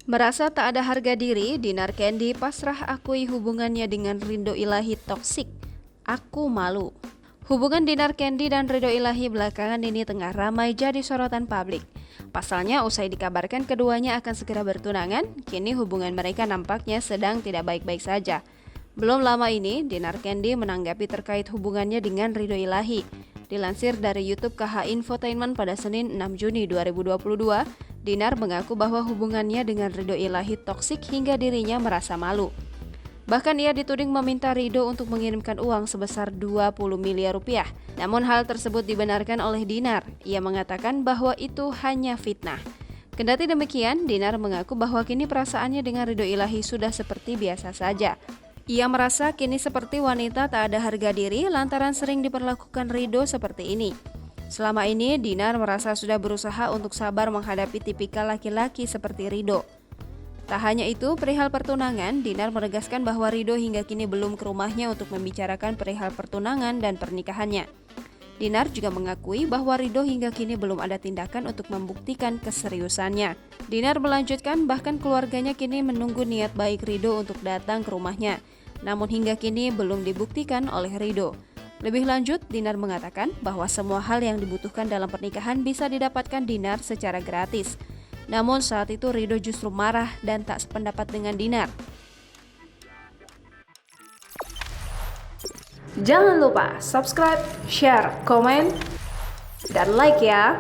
Merasa tak ada harga diri, Dinar Candy pasrah akui hubungannya dengan Ridho Ilahi toksik. Aku malu. Hubungan Dinar Candy dan Ridho Ilahi belakangan ini tengah ramai jadi sorotan publik. Pasalnya, usai dikabarkan keduanya akan segera bertunangan, kini hubungan mereka nampaknya sedang tidak baik-baik saja. Belum lama ini, Dinar Candy menanggapi terkait hubungannya dengan Ridho Ilahi. Dilansir dari YouTube KH Infotainment pada Senin 6 Juni 2022, Dinar mengaku bahwa hubungannya dengan Ridho Ilahi toksik hingga dirinya merasa malu. Bahkan ia dituding meminta Ridho untuk mengirimkan uang sebesar 20 miliar rupiah. Namun hal tersebut dibenarkan oleh Dinar. Ia mengatakan bahwa itu hanya fitnah. Kendati demikian, Dinar mengaku bahwa kini perasaannya dengan Ridho Ilahi sudah seperti biasa saja. Ia merasa kini seperti wanita tak ada harga diri lantaran sering diperlakukan Ridho seperti ini. Selama ini, Dinar merasa sudah berusaha untuk sabar menghadapi tipikal laki-laki seperti Ridho. Tak hanya itu, perihal pertunangan, Dinar menegaskan bahwa Ridho hingga kini belum ke rumahnya untuk membicarakan perihal pertunangan dan pernikahannya. Dinar juga mengakui bahwa Ridho hingga kini belum ada tindakan untuk membuktikan keseriusannya. Dinar melanjutkan bahkan keluarganya kini menunggu niat baik Ridho untuk datang ke rumahnya. Namun hingga kini belum dibuktikan oleh Ridho. Lebih lanjut, Dinar mengatakan bahwa semua hal yang dibutuhkan dalam pernikahan bisa didapatkan Dinar secara gratis. Namun saat itu Ridho justru marah dan tak sependapat dengan Dinar. Jangan lupa subscribe, share, komen, dan like ya!